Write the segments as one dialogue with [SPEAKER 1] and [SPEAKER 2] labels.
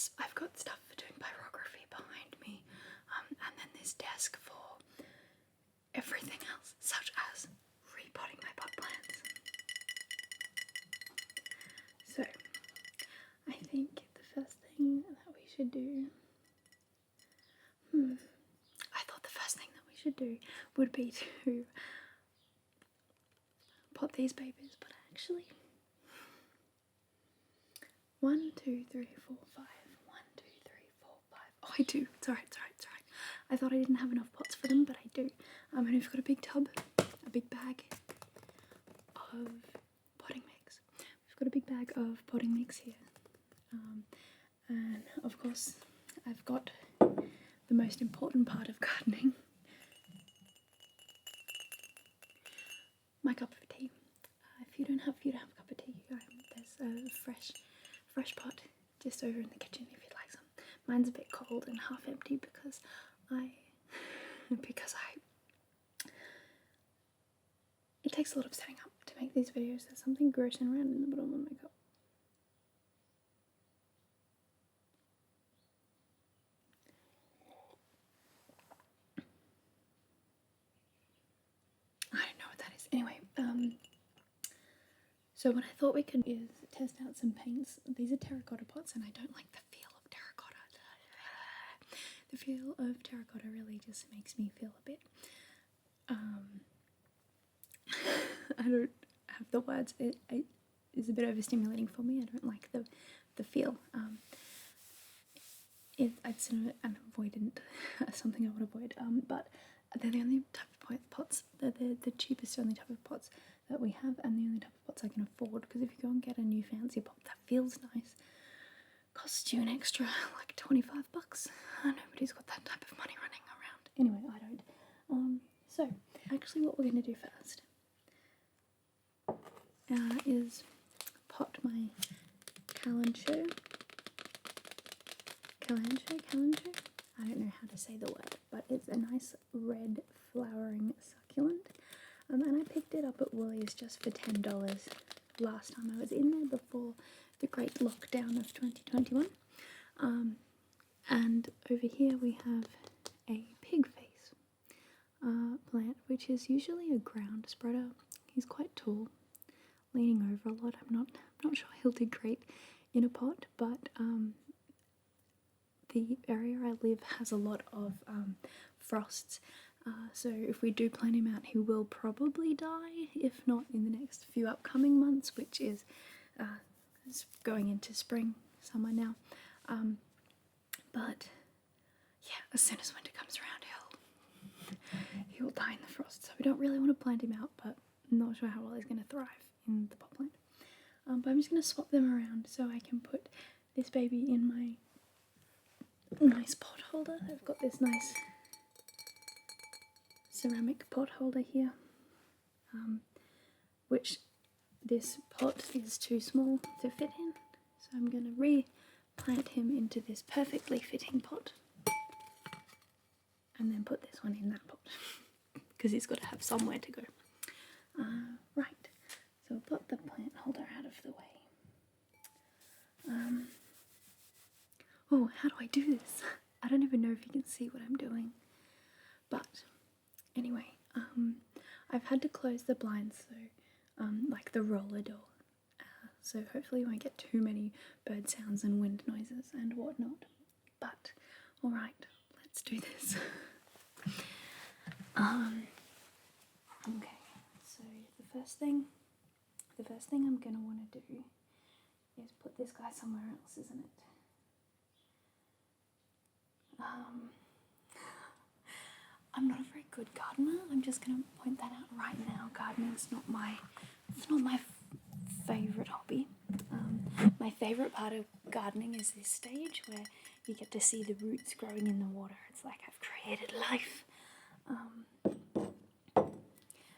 [SPEAKER 1] this, I've got stuff for doing pyrography behind me, and then this desk for everything else, such as repotting my pot plants. So I think the first thing that we should do, I thought the first thing that we should do would be to pot these babies, but actually 1, 2, 3, 4, 5. 1, 2, 3, 4, 5. Oh, I do. It's alright, it's alright, it's alright. I thought I didn't have enough pots for them, but I do. And we've got a big tub, a big bag of potting mix. We've got a big bag of potting mix here. And of course, I've got the most important part of gardening. My cup of tea. If you don't have a cup of tea, there's a fresh pot just over in the kitchen if you'd like some. Mine's a bit cold and half empty because it takes a lot of setting up to make these videos. There's something grossing around in the bottom of my cup. I don't know what that is. Anyway, so what I thought we could is test out some paints. These are terracotta pots and I don't like the feel of terracotta. The feel of terracotta really just makes me feel a bit, I don't have the words, it is a bit overstimulating for me. I don't like the feel. It's an avoidant, something I would avoid, but they're the only type of pots, they're the cheapest only type of pots that we have, and the only type of pots I can afford, because if you go and get a new fancy pot that feels nice, costs you an extra like 25 bucks. Nobody's got that type of money running around. Anyway, I don't. So actually what we're going to do first is pot my calancho. I don't know how to say the word, but it's a nice red flowering succulent. And I picked it up at Woolies just for $10 last time I was in there before the great lockdown of 2021. And over here we have a pig face plant, which is usually a ground spreader. He's quite tall, leaning over a lot. I'm not sure he'll do great in a pot, but the area I live has a lot of frosts, so if we do plant him out he will probably die, if not in the next few upcoming months, which is going into spring, summer now. But yeah, as soon as winter comes around he'll die in the frost, so we don't really want to plant him out, but I'm not sure how well he's going to thrive in the pot plant. But I'm just going to swap them around so I can put this baby in my nice pot holder. I've got this nice ceramic pot holder here, which this pot is too small to fit in, so I'm going to replant him into this perfectly fitting pot and then put this one in that pot because it's got to have somewhere to go. Right, so I'll put the plant holder out of the way. Oh, how do I do this? I don't even know if you can see what I'm doing. But anyway, I've had to close the blinds, so like the roller door, so hopefully you won't get too many bird sounds and wind noises and whatnot. But alright, let's do this. Okay, so the first thing I'm gonna want to do is put this guy somewhere else, isn't it? I'm not a very good gardener. I'm just going to point that out right now. Gardening's not my favourite hobby. My favourite part of gardening is this stage where you get to see the roots growing in the water. It's like I've created life.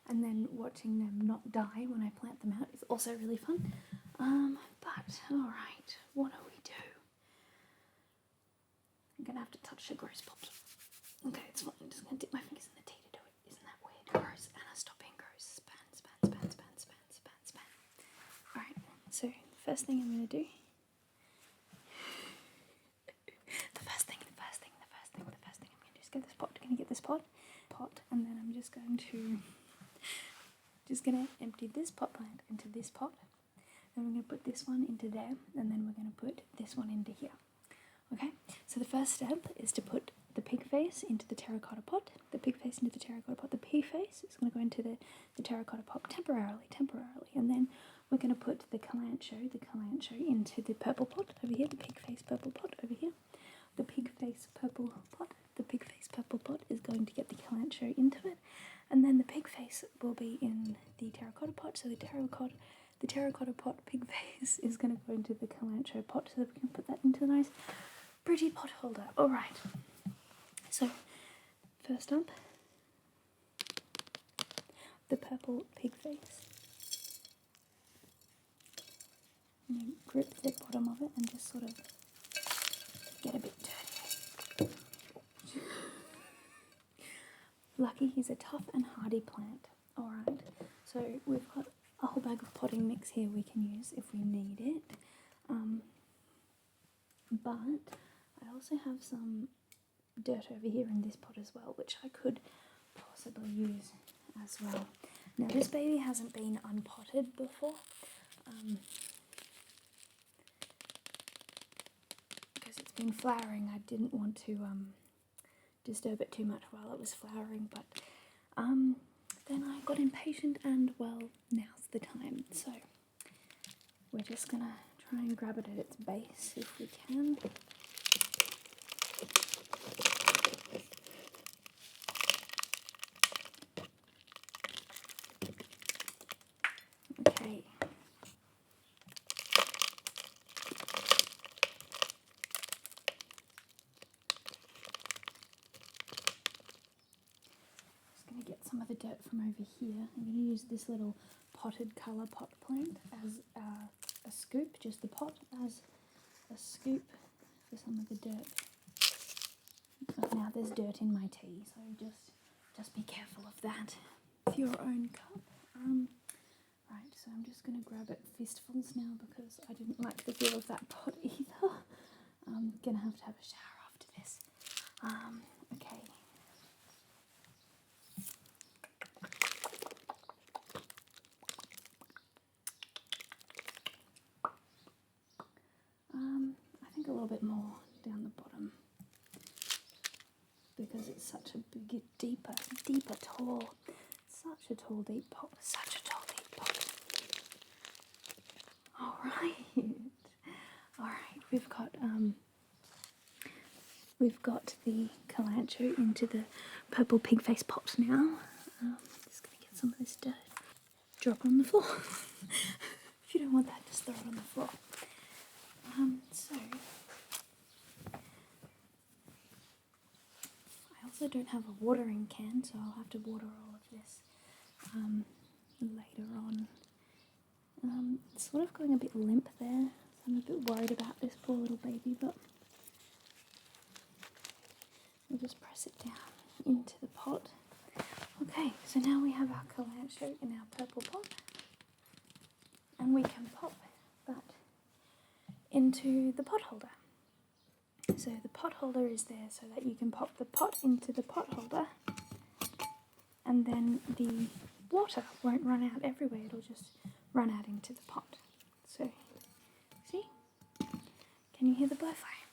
[SPEAKER 1] And then watching them not die when I plant them out is also really fun. But alright, what do we do? I'm going to have to touch the gross pot. Okay, it's fine. I'm just going to dip my fingers in the tea to do it. Isn't that weird? Gross. Anna, stop being gross. Span. Alright, so the first thing I'm going to do pot, and then I'm just going to empty this pot plant into this pot. Then we're going to put this one into there, and then we're going to put this one into here. Okay, so the first step is to put the pig face into the terracotta pot. The pig face into the terracotta pot. The pig face is going to go into the terracotta pot temporarily, and then we're going to put the calancho into the purple pot over here, the pig face purple pot over here. The pig face purple pot is going to get the calancho into it, and then the pig face will be in the terracotta pot. So the terracotta pot pig face is going to go into the calancho pot, so that we can put that into a nice pretty pot holder. Alright, so first up, the purple pig face. And you grip the bottom of it and just sort of get a bit dirty. Lucky he's a tough and hardy plant. Alright, so we've got a whole bag of potting mix here we can use if we need it. But I also have some dirt over here in this pot as well, which I could possibly use as well. Now this baby hasn't been unpotted before, because it's been flowering. I didn't want to disturb it too much while it was flowering, but then I got impatient and, well, now's the time. So we're just gonna try and grab it at its base if we can. Okay. Get some of the dirt from over here. I'm going to use this little potted colour pot plant as a scoop, just the pot as a scoop for some of the dirt. But now there's dirt in my tea, so just be careful of that with your own cup. Right, so I'm just going to grab it fistfuls now because I didn't like the feel of that pot either. I'm going to have a shower after this. Okay. I think a little bit more down the bottom because it's such a big, deeper, tall, such a tall, deep pot. All right, we've got the calancho into the purple pig face pot now. Just gonna get some of this dirt, drop it on the floor. If you don't want that, just throw it on the floor. So I also don't have a watering can, so I'll have to water all of this later on. It's sort of going a bit limp there, so I'm a bit worried about this poor little baby, but we'll just press it down into the pot. Okay, so now we have our calancho in our purple pot, and we can pop that into the pot holder. So the pot holder is there so that you can pop the pot into the pot holder, and then the water won't run out everywhere, it'll just run out into the pot. So, see? Can you hear the blowfly?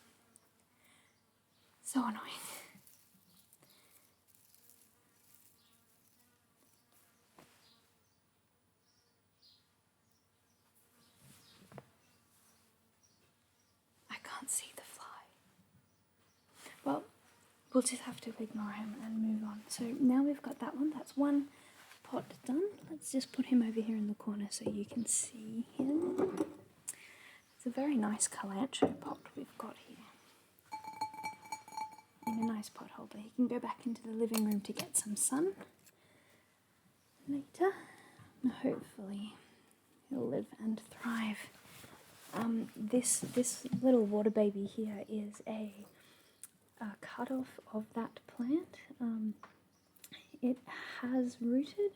[SPEAKER 1] So annoying. I can't see the fly. Well, we'll just have to ignore him and move on. So now we've got that one. That's one pot done. Let's just put him over here in the corner so you can see him. It's a very nice calancho pot we've got here. In a nice pot holder. He can go back into the living room to get some sun later. And hopefully he'll live and thrive. This little water baby here is a cut-off of that plant. It has rooted,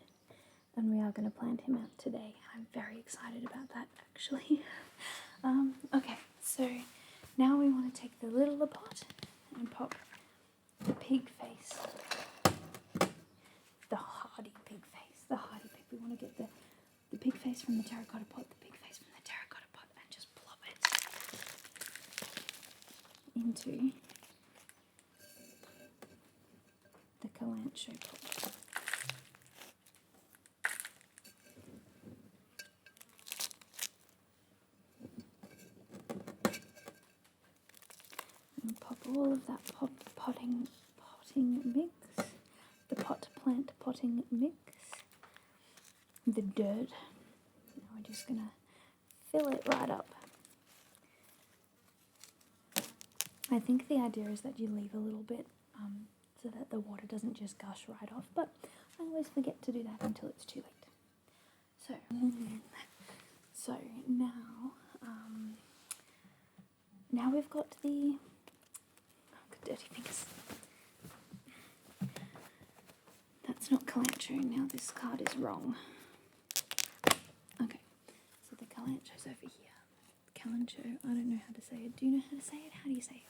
[SPEAKER 1] and we are going to plant him out today. I'm very excited about that, actually. Okay, so now we want to take the littler pot and pop the pig face from the terracotta pot, the pig face from the terracotta pot, and just plop it into the calancho pot. And pop all of that potting mix, the pot plant potting mix, the dirt. Now we're just gonna fill it right up. I think the idea is that you leave a little bit so that the water doesn't just gush right off, but I always forget to do that until it's too late. So now we've got the dirty fingers. That's not calancho. Now this card is wrong. Okay, so the calancho's over here. Calancho, I don't know how to say it. Do you know how to say it? How do you say it?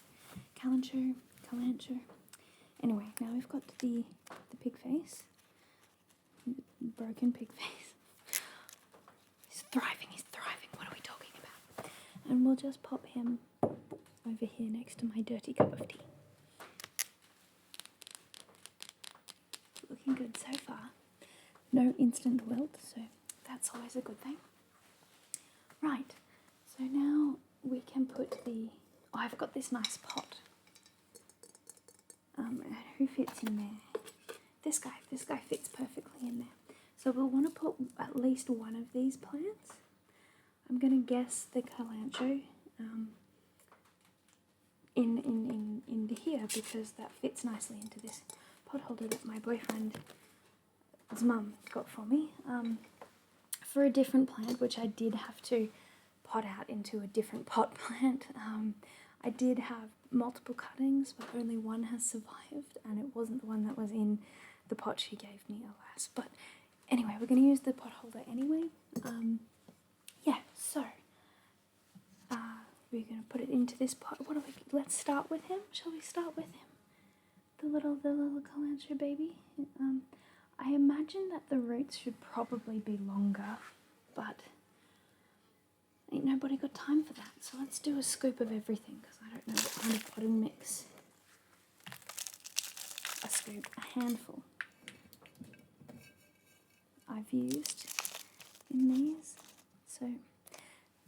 [SPEAKER 1] Calancho. Anyway, now we've got the pig face. Broken pig face. He's thriving. What are we talking about? And we'll just pop him over here next to my dirty cup of tea. Looking good so far. No instant wilt, so that's always a good thing. Right, so now we can put the... Oh, I've got this nice pot. Who fits in there? This guy fits perfectly in there. So we'll want to put at least one of these plants. I'm going to guess the calancho into here because that fits nicely into this pot holder that my boyfriend's mum got for me. For a different plant, which I did have to pot out into a different pot plant. I did have multiple cuttings, but only one has survived, and it wasn't the one that was in the pot she gave me, alas. But anyway, we're going to use the pot holder anyway. Yeah, so we're going to put it into this pot. Let's start with him. Shall we start with him? The little calancho baby. I imagine that the roots should probably be longer, but ain't nobody got time for that. So let's do a scoop of everything, because I don't know what kind of potting mix. A scoop, a handful I've used in these. So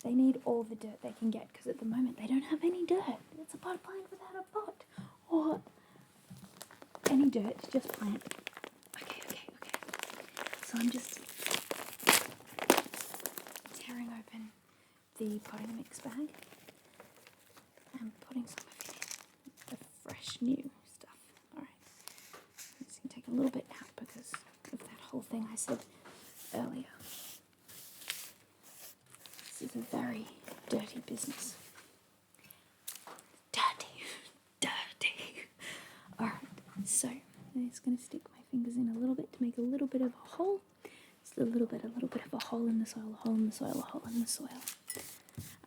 [SPEAKER 1] they need all the dirt they can get, because at the moment they don't have any dirt. It's a pot plant without a pot. Or any dirt, just plant. Okay. So I'm just tearing open the potting mix bag and putting some of it in. The fresh new stuff. Alright. I'm just going to take a little bit out because of that whole thing I said earlier. This is a very dirty business. Dirty. Alright, so I'm just going to stick my fingers in a little bit to make a little bit of a hole. Just a little bit of a hole in the soil, a hole in the soil, a hole in the soil.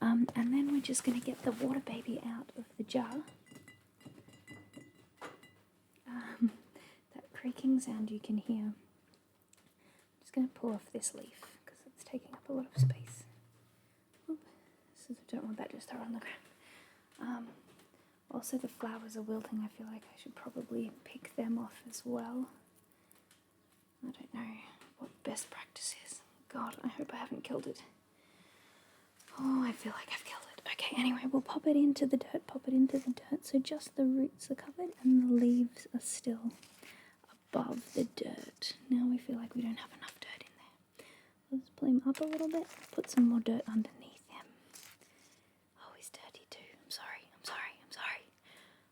[SPEAKER 1] And then we're just going to get the water baby out of the jar. That creaking sound you can hear. I'm just going to pull off this leaf because it's taking up a lot of space. Oop. I don't want that just thrown on the ground. Also, the flowers are wilting. I feel like I should probably pick them off as well. I don't know what best practice is. God, I hope I haven't killed it. Oh, I feel like I've killed it. Okay, anyway, we'll pop it into the dirt, so just the roots are covered and the leaves are still above the dirt. Now we feel like we don't have enough dirt in there. Let's pull him up a little bit, put some more dirt underneath him. Oh, he's dirty too. I'm sorry.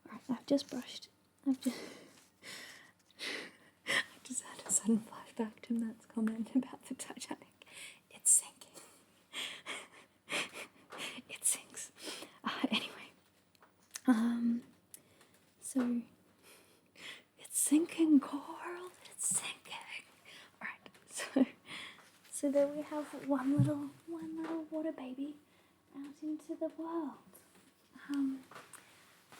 [SPEAKER 1] Alright, I've just had a sudden flashback to Matt's comment about the Titanic. It's sinking. It sinks. Anyway. So it's sinking, Coral. It's sinking. Alright, so there we have one little water baby out into the world.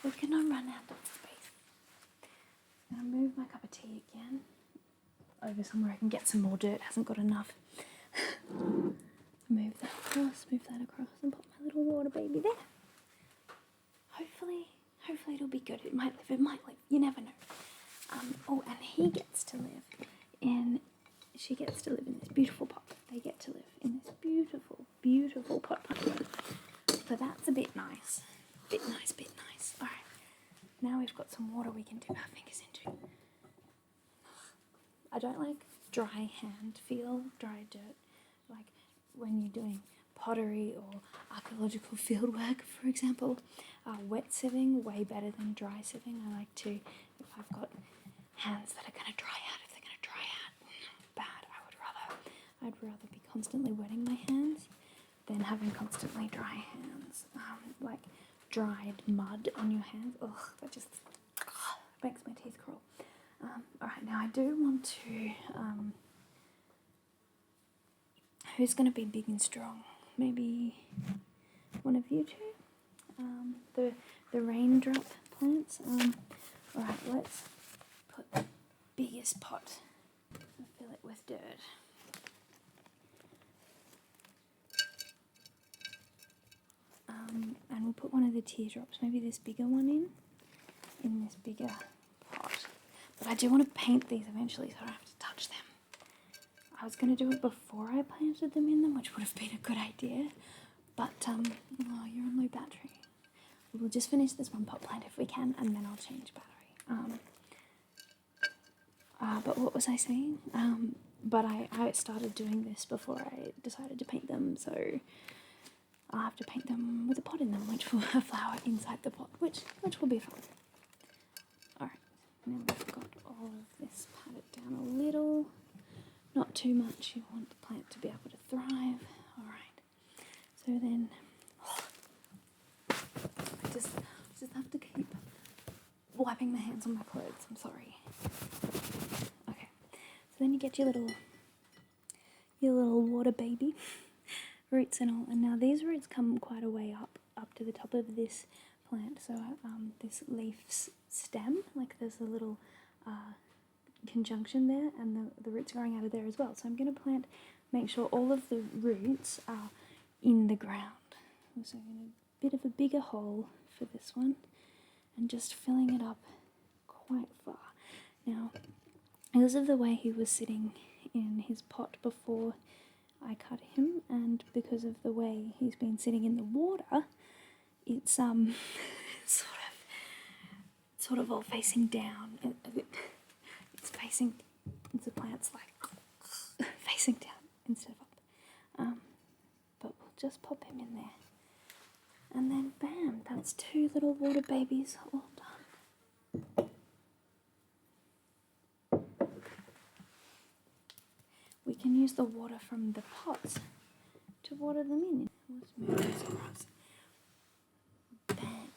[SPEAKER 1] We're gonna run out of space. I'm gonna move my cup of tea again over somewhere I can get some more dirt. Hasn't got enough. move that across, and put my little water baby there. Hopefully it'll be good. It might live, you never know. Oh, and he gets to live she gets to live in this beautiful pot. They get to live in this beautiful, beautiful pot plant. So that's a bit nice. Bit nice. Alright, now we've got some water we can dip our fingers into. I don't like dry hand feel, dry dirt, like when you're doing pottery or archaeological field work, for example. Wet sieving, way better than dry sieving. I like to, if I've got hands that are going to dry out, if they're going to dry out bad, I'd rather be constantly wetting my hands than having constantly dry hands. Like dried mud on your hands, that just makes my teeth crawl. Alright, now I do want to, who's going to be big and strong? Maybe one of you two? The raindrop plants. Alright, let's put the biggest pot and fill it with dirt. And we'll put one of the teardrops, maybe this bigger one in this bigger pot. But I do want to paint these eventually so I don't have to touch them. I was going to do it before I planted them in them, which would have been a good idea. But, oh, you're on low battery. We'll just finish this one pot plant if we can, and then I'll change battery. But what was I saying? But I started doing this before I decided to paint them, so I'll have to paint them with a pot in them, which will have flower inside the pot, which will be fun. Alright, now we've got all of this patted down a little. Not too much, you want the plant to be able to thrive. Alright, so then I just have to keep wiping my hands on my clothes, I'm sorry. Okay, so then you get your little water baby roots and all, and now these roots come quite a way up to the top of this plant, so this leaf's stem, like there's a little conjunction there, and the roots growing out of there as well. So I'm going to make sure all of the roots are in the ground. So I'm going a bit of a bigger hole for this one, and just filling it up quite far. Now, because of the way he was sitting in his pot before I cut him, and because of the way he's been sitting in the water, it's sort of all facing down. The plant's like facing down instead of up. But we'll just pop him in there. And then bam, that's 2 little water babies all done. We can use the water from the pots to water them in. Let's move this across. Bam.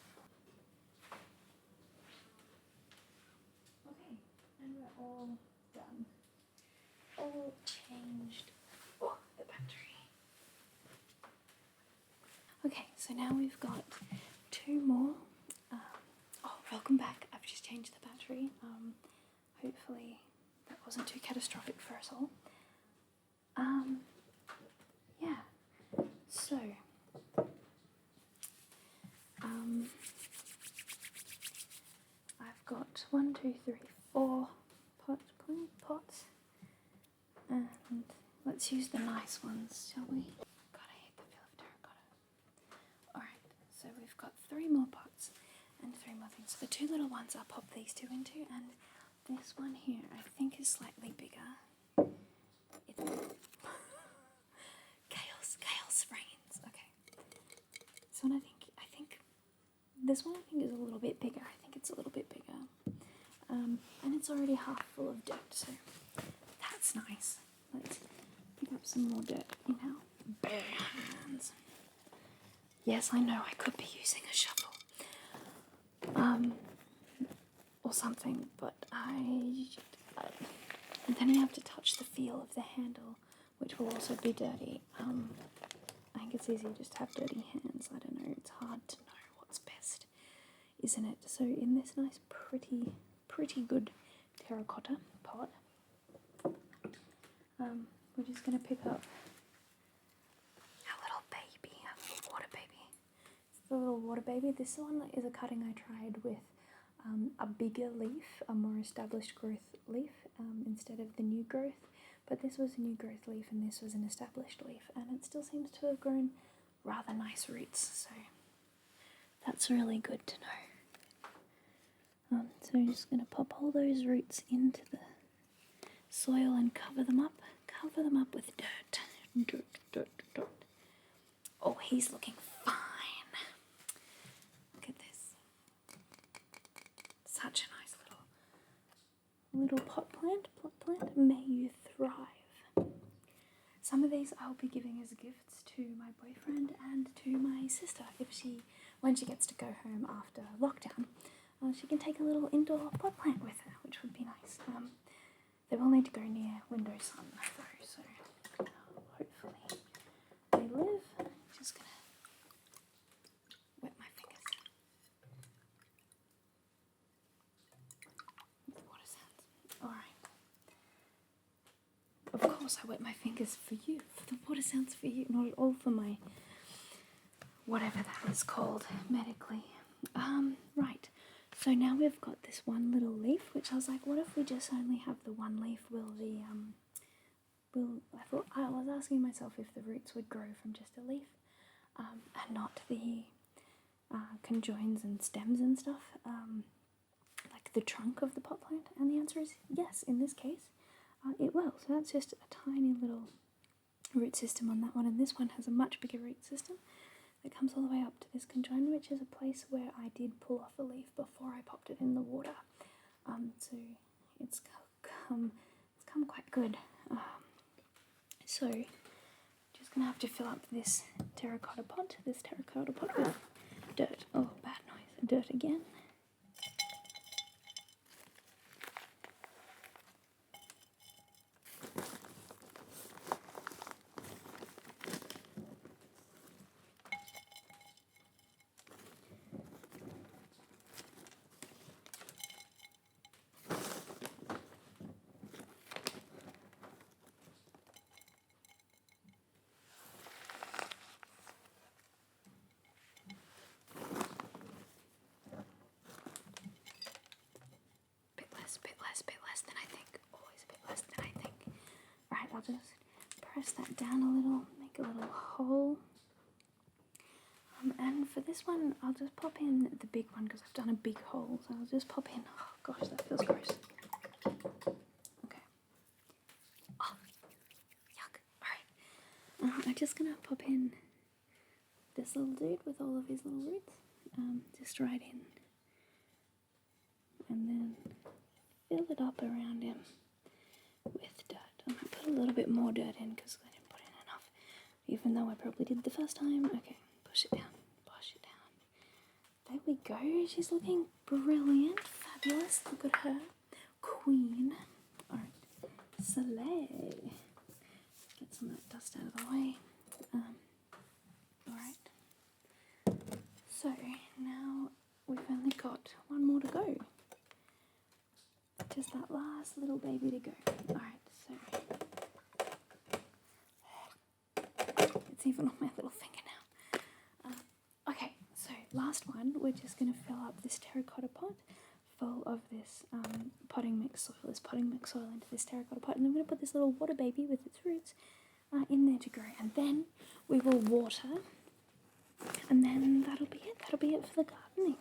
[SPEAKER 1] Okay, and we're all done. All changed. Oh, the battery. Okay, so now we've got 2 more. Welcome back. I've just changed the battery. Hopefully that wasn't too catastrophic for us all. Yeah. So, I've got 1, 2, 3, 4 pots, and let's use the nice ones, shall we? God, I hate the feel of terracotta. Alright, so we've got 3 more pots and 3 more things. So the 2 little ones I'll pop these 2 into, and this one here I think is slightly bigger. It's chaos reigns. Okay. This one I think this one is a little bit bigger. I think it's a little bit bigger. And it's already half full of dirt, so that's nice. Let's pick up some more dirt in our bare hands. Yes, I know I could be using a shovel. Or something, but and then you have to touch the feel of the handle, which will also be dirty. I think it's easier just to have dirty hands. I don't know, it's hard to know what's best, isn't it? So in this nice, pretty good terracotta pot, we're just going to pick up the little water baby. This one is a cutting I tried with a bigger leaf, a more established growth leaf, instead of the new growth. But this was a new growth leaf and this was an established leaf, and it still seems to have grown rather nice roots, so that's really good to know. So I'm just going to pop all those roots into the soil and cover them up with dirt. Dirt. Oh, he's looking fine. Look at this. Such a nice little pot plant. May you thrive. Some of these I'll be giving as gifts to my boyfriend and to my sister when she gets to go home after lockdown. She can take a little indoor pot plant with her, which would be nice. They will need to go near window sun though, so hopefully they live. Just gonna wet my fingers. Water sounds. Alright. Of course I wet my fingers for you, for the water sounds for you, not at all for my whatever that is called medically. Right. So now we've got this one little leaf, which I was like, what if we just only have the one leaf? I thought, I was asking myself if the roots would grow from just a leaf, and not the conjoins and stems and stuff, like the trunk of the pot plant. And the answer is yes, in this case, it will. So that's just a tiny little root system on that one, and this one has a much bigger root system that comes all the way up to this conjoin, which is a place where I did pull off a leaf before I popped it in the water. So it's come quite good. So just gonna have to fill up this terracotta pot with dirt. Oh, bad noise. Dirt again. Bit less than I think. Always a bit less than I think. Right, I'll just press that down a little, make a little hole. And for this one, I'll just pop in the big one because I've done a big hole. So I'll just pop in. Oh gosh, that feels gross. Okay. Oh, yuck. Alright. I'm just gonna pop in this little dude with all of his little roots. Just right in. And then fill it up around him with dirt. I might put a little bit more dirt in because I didn't put in enough, even though I probably did the first time. Okay, push it down. There we go. She's looking brilliant, fabulous. Look at her, queen. All right, Soleil. Get some of that dust out of the way. All right. So now we've only got one more to go. Just that last little baby to go. Alright, so it's even on my little finger now. Okay, so last one, we're just going to fill up this terracotta pot full of this potting mix soil into this terracotta pot, and I'm going to put this little water baby with its roots in there to grow, and then we will water, and then that'll be it for the gardening.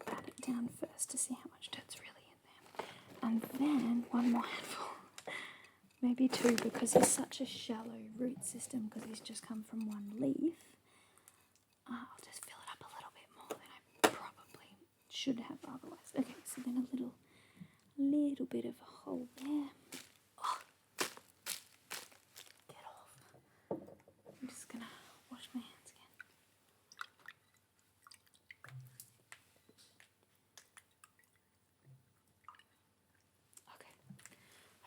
[SPEAKER 1] Pat it down first to see how much dirt's really in there, and then one more handful, maybe two, because he's such a shallow root system because he's just come from one leaf. I'll just fill it up a little bit more than I probably should have otherwise. Okay, so then a little bit of a hole there. Oh, get off. I'm just gonna wash my hands again.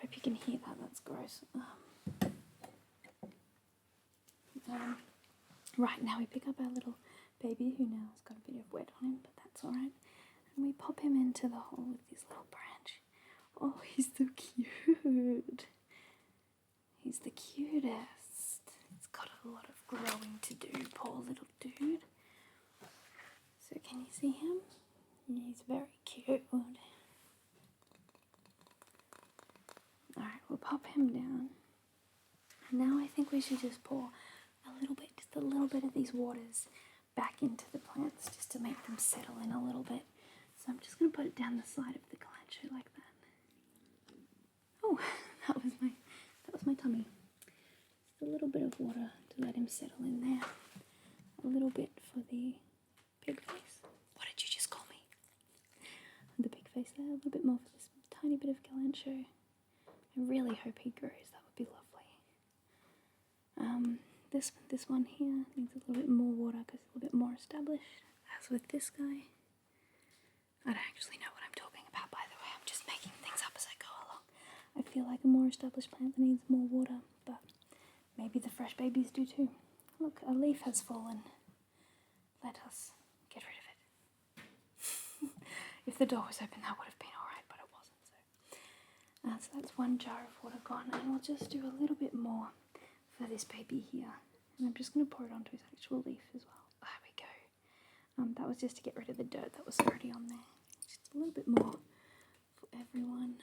[SPEAKER 1] Hope you can hear that, that's gross. Right, now we pick up our little baby who now has got a bit of wet on him, but that's alright. And we pop him into the hole with this little branch. Oh, he's so cute. He's the cutest. He's got a lot of growing to do, poor little dude. So can you see him? He's very cute. Alright, we'll pop him down. Now I think we should just pour just a little bit of these waters back into the plants just to make them settle in a little bit. So I'm just going to put it down the side of the calancho like that. Oh, that was my tummy. Just a little bit of water to let him settle in there. A little bit for the pig face. What did you just call me? The pig face there. A little bit more for this tiny bit of calancho. I really hope he grows. That would be lovely. This one here needs a little bit more water because it's a little bit more established. As with this guy, I don't actually know what I'm talking about, by the way. I'm just making things up as I go along. I feel like a more established plant that needs more water, but maybe the fresh babies do too. Look, a leaf has fallen. Let us get rid of it. If the door was open, that would have been alright, but it wasn't. So that's one jar of water gone, and we'll just do a little bit more for this baby here. And I'm just going to pour it onto his actual leaf as well. There we go. That was just to get rid of the dirt that was already on there. Just a little bit more for everyone.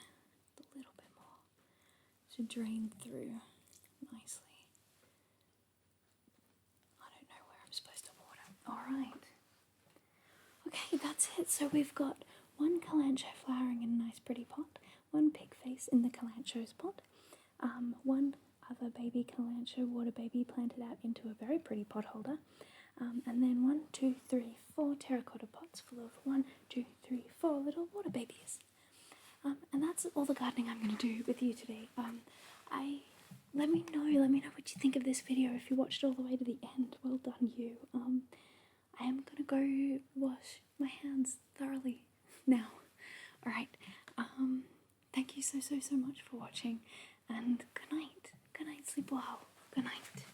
[SPEAKER 1] A little bit more to drain through nicely. I don't know where I'm supposed to water. Alright. Okay, that's it. So we've got one calancho flowering in a nice pretty pot, one pig face in the calancho's pot, one other baby calancho water baby planted out into a very pretty pot holder, and then 1, 2, 3, 4 terracotta pots full of 1, 2, 3, 4 little water babies. And that's all the gardening I'm going to do with you today. Let me know what you think of this video. If you watched all the way to the end, well done you. I am going to go wash my hands thoroughly now. Alright, thank you so much for watching, and good night. Good night, sleep well. Good night.